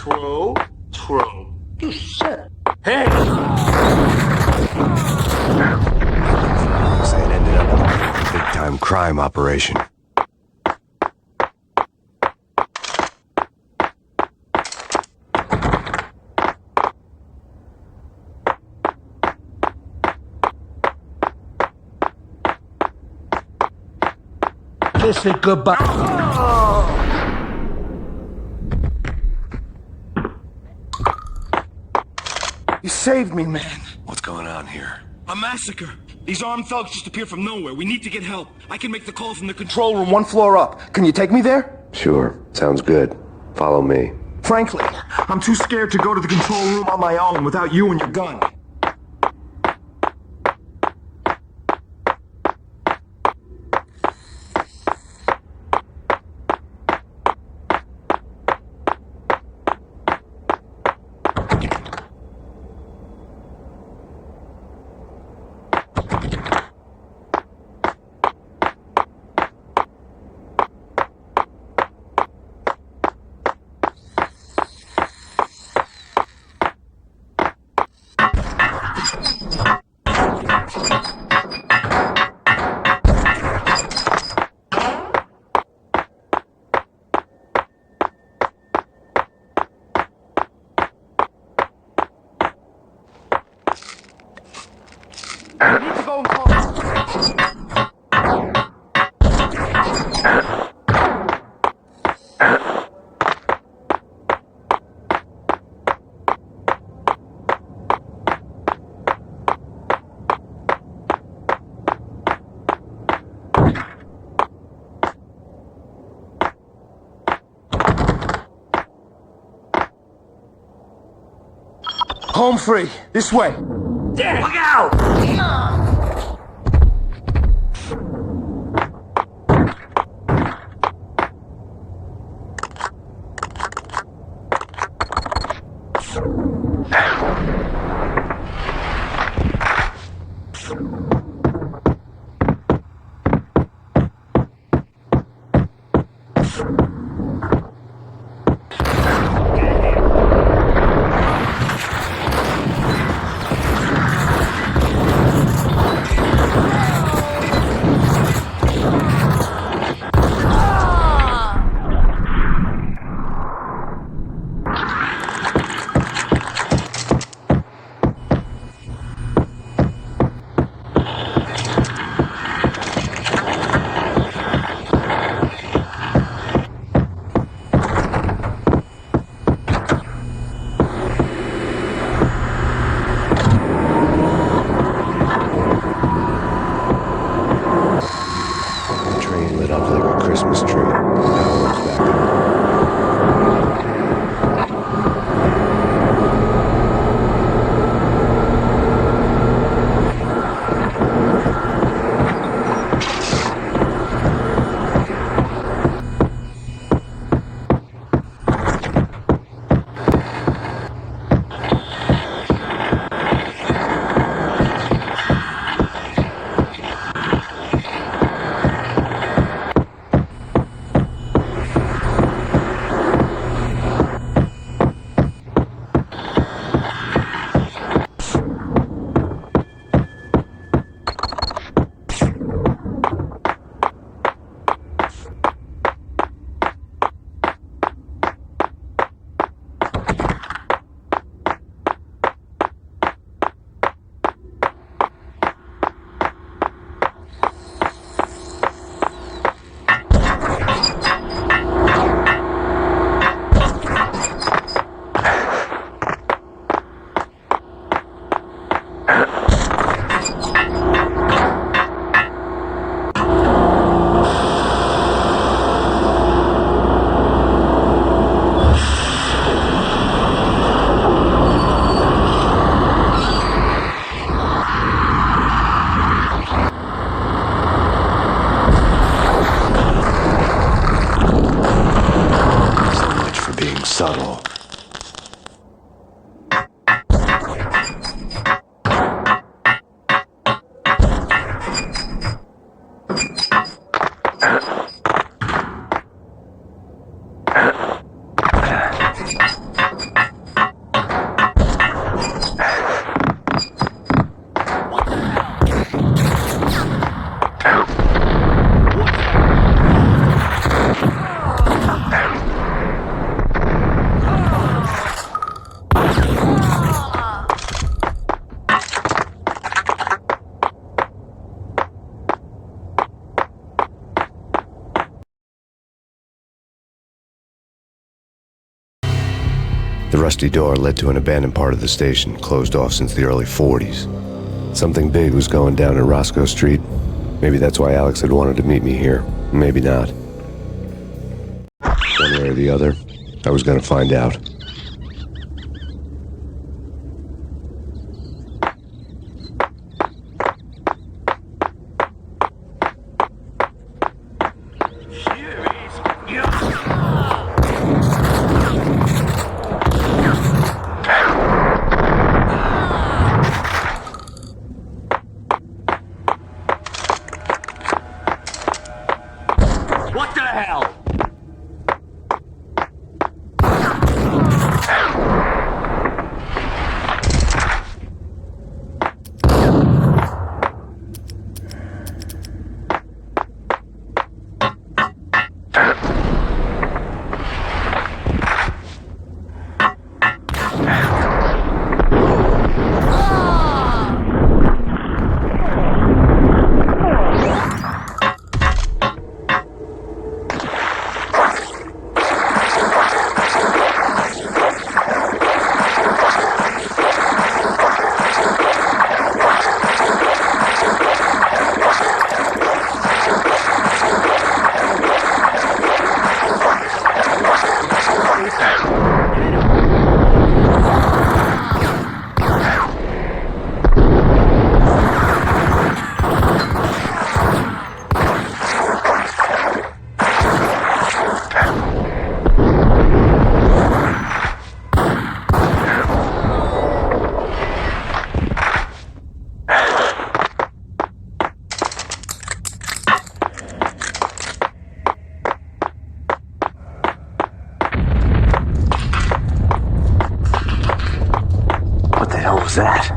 True. True. You shit. Hey! Say it ended up a big-time crime operation. Kiss it goodbye. You saved me, man. What's going on here? A massacre! These armed thugs just appeared from nowhere. We need to get help. I can make the call from the Control room, one floor up. Can you take me there? Sure, sounds good. Follow me. Frankly, I'm too scared to go to the control room on my own without you and your gun. Home free. This way. Damn! Look out! subtle. The rusty door led to an abandoned part of the station, closed off since the early 40s. Something big was going down at Roscoe Street. Maybe that's why Alex had wanted to meet me here. Maybe not. One way or the other, I was gonna find out. What the hell? What the hell was that?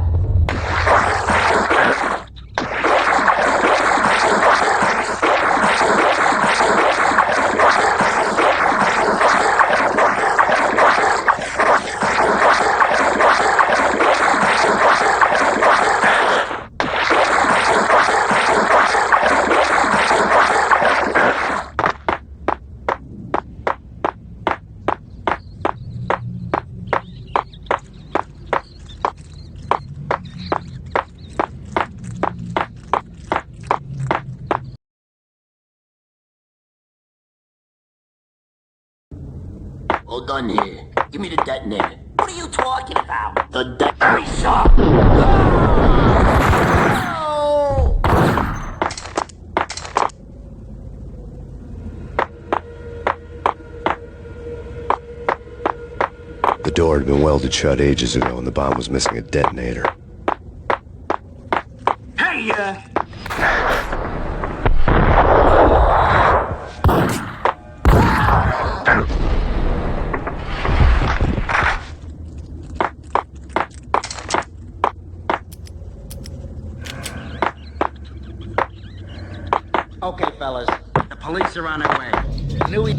All done here. Give me the detonator. What are you talking about? The detonator. The door had been welded shut ages ago and the bomb was missing a detonator. Hey, Okay, fellas. The police are on their way. Louis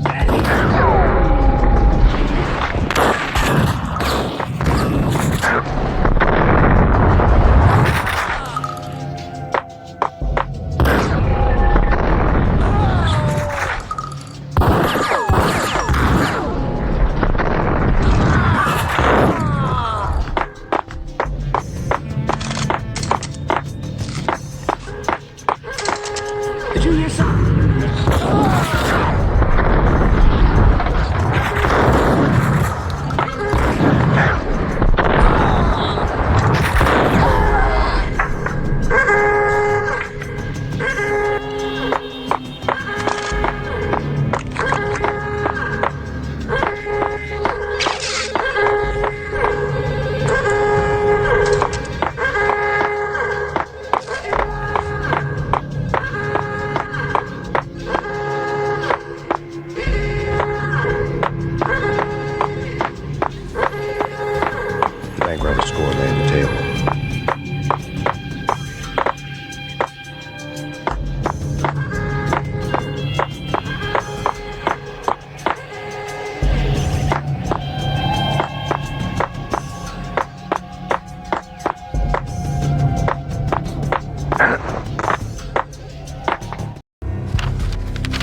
Did you hear something?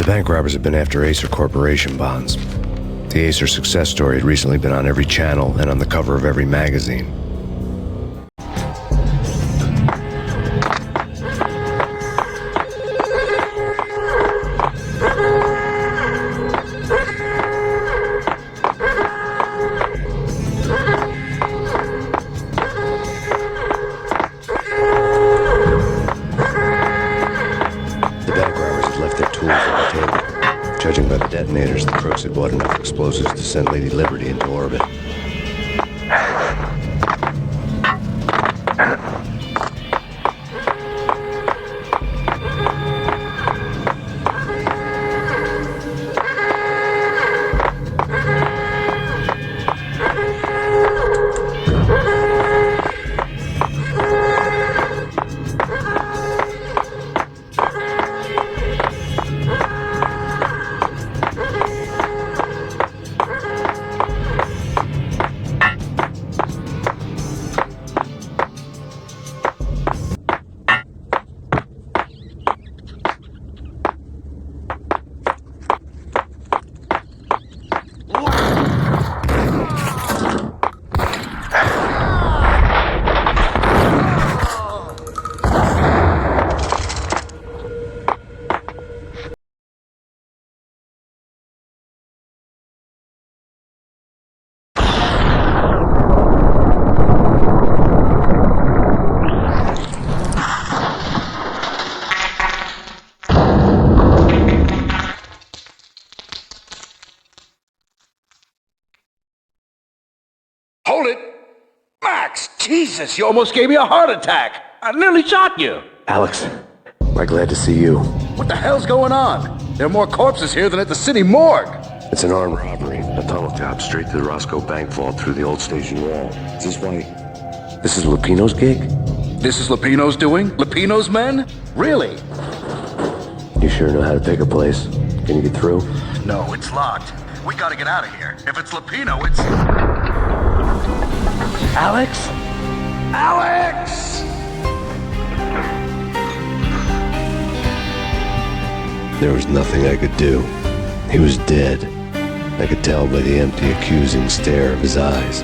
The bank robbers have been after Acer Corporation bonds. The Acer success story had recently been on every channel and on the cover of every magazine. Judging by the detonators, the crooks had bought enough explosives to send Lady Liberty into orbit. Hold it! Max! Jesus, you almost gave me a heart attack! I nearly shot you! Alex, we're glad to see you. What the hell's going on? There are more corpses here than at the city morgue! It's an armed robbery. A tunnel job straight to the Roscoe Bank vault through the old station wall. Is this why... This is Lupino's gig? This is Lupino's doing? Lupino's men? Really? You sure know how to pick a place. Can you get through? No, it's locked. We gotta get out of here. If it's Lupino, it's... Alex? Alex! There was nothing I could do. He was dead. I could tell by the empty, accusing stare of his eyes.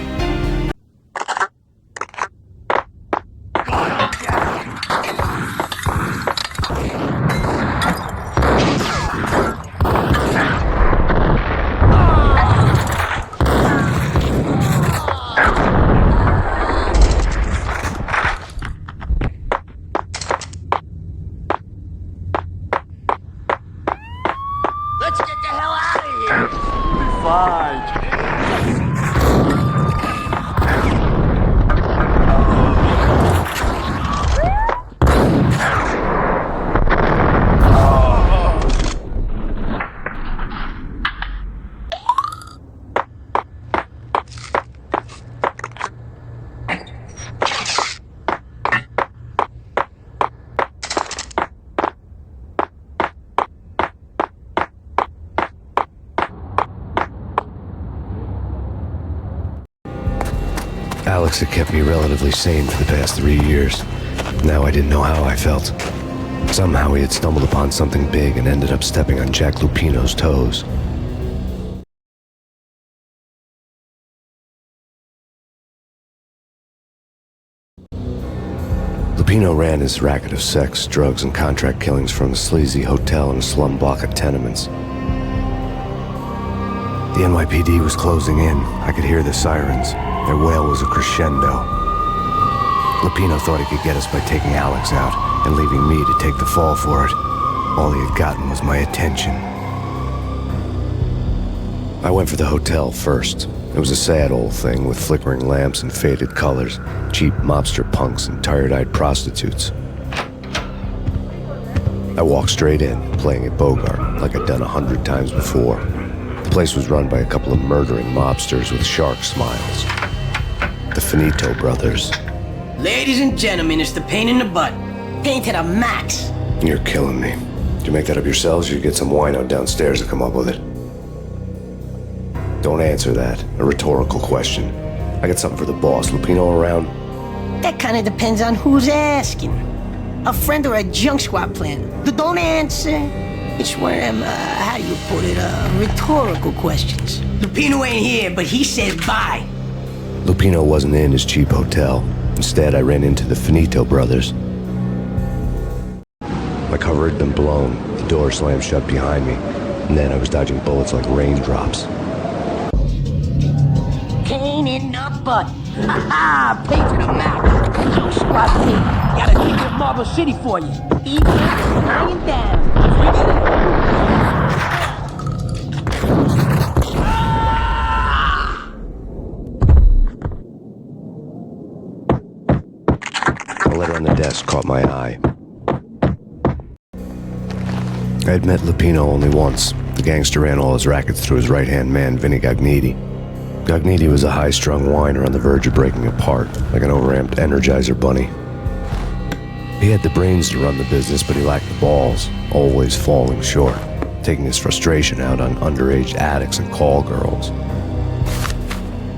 Let's get the hell out of here! Alex had kept me relatively sane for the past 3 years. Now I didn't know how I felt. Somehow he had stumbled upon something big and ended up stepping on Jack Lupino's toes. Lupino ran his racket of sex, drugs, and contract killings from a sleazy hotel in a slum block of tenements. The NYPD was closing in. I could hear the sirens. Their wail was a crescendo. Lupino thought he could get us by taking Alex out and leaving me to take the fall for it. All he had gotten was my attention. I went for the hotel first. It was a sad old thing with flickering lamps and faded colors, cheap mobster punks and tired-eyed prostitutes. I walked straight in, playing at Bogart like I'd done 100 times before. The place was run by a couple of murdering mobsters with shark smiles. The Finito brothers. Ladies and gentlemen, it's the pain in the butt. Pain to the max. You're killing me. Did you make that up yourselves, or you get some wino downstairs to come up with it? Don't answer that. A rhetorical question. I got something for the boss. Lupino around? That kind of depends on who's asking. A friend or a junk squad plan. Don't answer. It's one of them, how do you put it, rhetorical questions. Lupino ain't here, but he says bye. Lupino wasn't in his cheap hotel. Instead, I ran into the Finito brothers. My cover had been blown, the door slammed shut behind me, and then I was dodging bullets like raindrops. Pain in the butt. Ha-ha! Pay to the max. Yo, squad team. Got a ticket to Marble City for you. Eat lying down. A letter on the desk caught my eye. I had met Lupino only once. The gangster ran all his rackets through his right-hand man, Vinny Gagniti. Gagniti was a high-strung whiner on the verge of breaking apart, like an overamped Energizer bunny. He had the brains to run the business, but he lacked the balls, always falling short, taking his frustration out on underage addicts and call girls.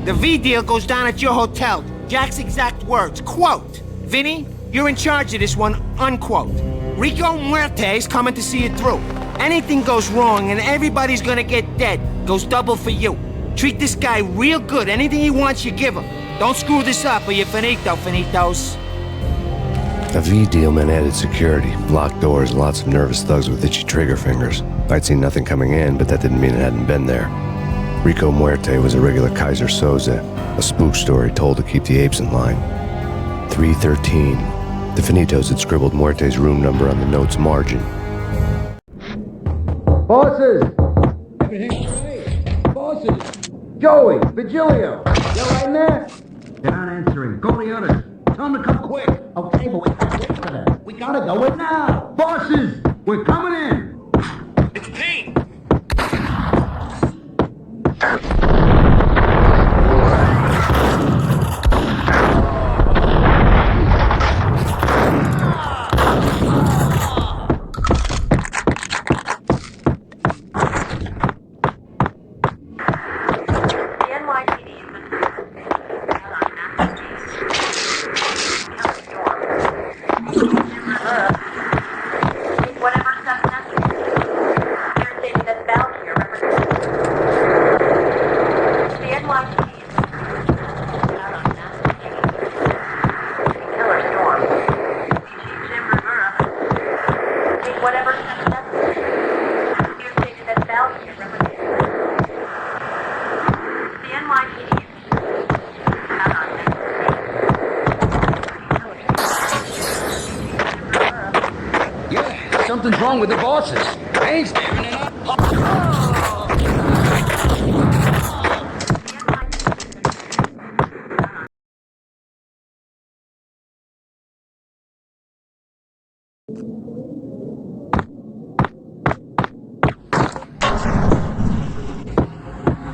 The V deal goes down at your hotel. Jack's exact words, quote, "Vinny, you're in charge of this one," unquote. Rico Muerte's coming to see it through. Anything goes wrong and everybody's gonna get dead. Goes double for you. Treat this guy real good. Anything he wants, you give him. Don't screw this up or you're finito, finitos. A V deal meant added security, locked doors, and lots of nervous thugs with itchy trigger fingers. I'd seen nothing coming in, but that didn't mean it hadn't been there. Rico Muerte was a regular Kaiser Soze, a spook story told to keep the apes in line. 313. The Finitos had scribbled Muerte's room number on the note's margin. Bosses! Everything's right. Bosses! Joey! Vigilio! You right in there? They're not answering. Go to the others. Tell them to come quick. Okay, but we gotta wait for them. We gotta go in now. Bosses! We're coming in! It's Payne! Something's wrong with the bosses. Payne's staring it up.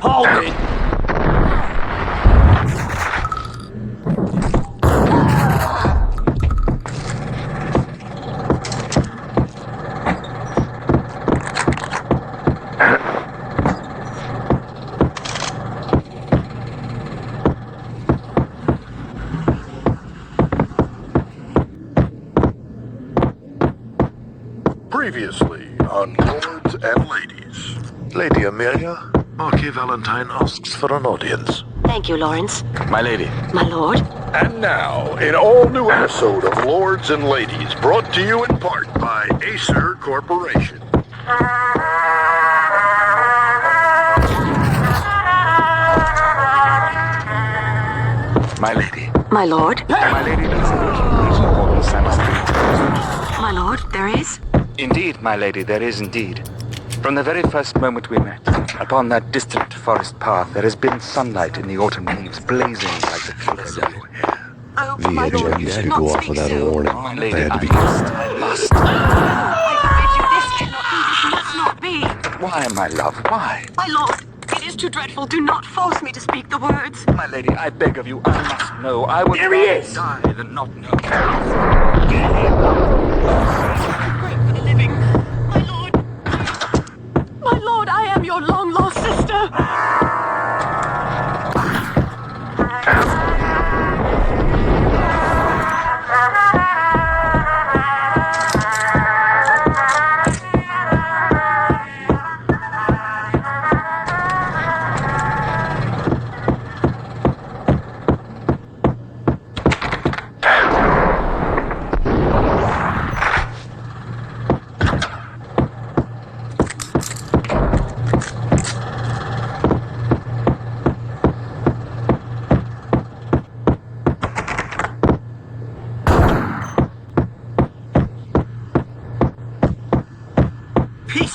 Hold it! Previously on Lords and Ladies. Lady Amelia, Marquis Valentine asks for an audience. Thank you, Lawrence. My lady. My lord. And now, an all-new episode of Lords and Ladies, brought to you in part by Acer Corporation. My lady. My lord. My lady, there's no more misunderstanding. My lord, there is? Indeed, my lady, there is indeed. From the very first moment we met, upon that distant forest path, there has been sunlight in the autumn leaves, blazing like the colors of your hair. Oh, V my had lord, jammed you had should to not go off speak without a so. warning. My I lady, had to be I must. I beg you, this cannot be, this must not be. Why, my love, why? My lord, it is too dreadful. Do not force me to speak the words. My lady, I beg of you, I must know. I would There he rather is! die than not know. Great for the living. My lord. My lord, I am your long-lost sister.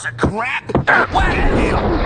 piece of crap! What the hell?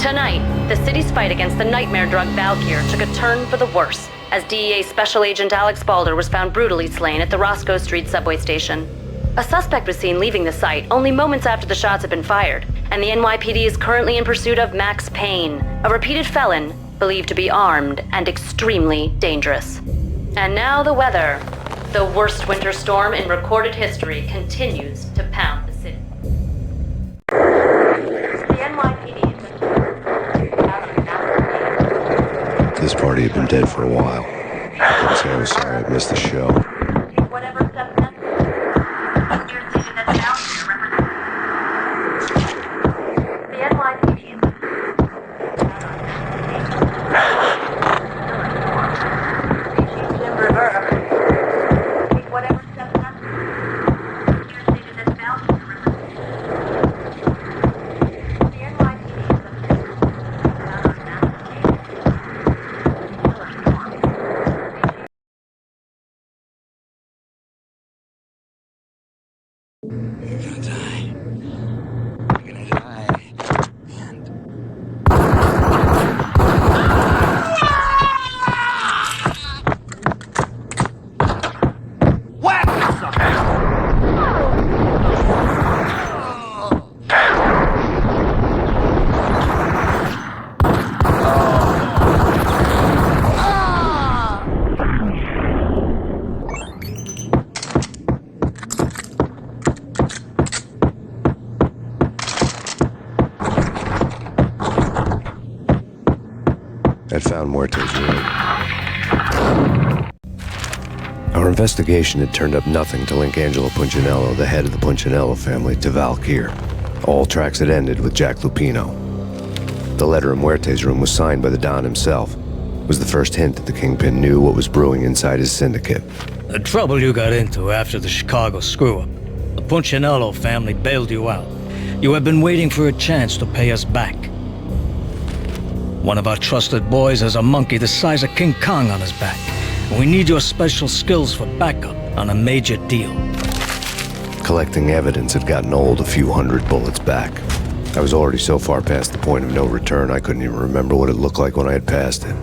Tonight, the city's fight against the nightmare drug Valkyr took a turn for the worse, as DEA Special Agent Alex Balder was found brutally slain at the Roscoe Street subway station. A suspect was seen leaving the site only moments after the shots had been fired, and the NYPD is currently in pursuit of Max Payne, a repeated felon believed to be armed and extremely dangerous. And now the weather. The worst winter storm in recorded history continues to pound the city. The NYPD This party had been dead for a while. So I was sorry I missed the show. whatever steps necessary. Your station that's down here represents the NYPD. Take whatever steps necessary. Your station that's down here represents the NYPD. I'd found Muerte's room. Our investigation had turned up nothing to link Angelo Punchinello, the head of the Punchinello family, to Valkyr. All tracks had ended with Jack Lupino. The letter in Muerte's room was signed by the Don himself. It was the first hint that the Kingpin knew what was brewing inside his syndicate. The trouble you got into after the Chicago screw-up. The Punchinello family bailed you out. You have been waiting for a chance to pay us back. One of our trusted boys has a monkey the size of King Kong on his back. And we need your special skills for backup on a major deal. Collecting evidence had gotten old a few hundred bullets back. I was already so far past the point of no return I couldn't even remember what it looked like when I had passed it.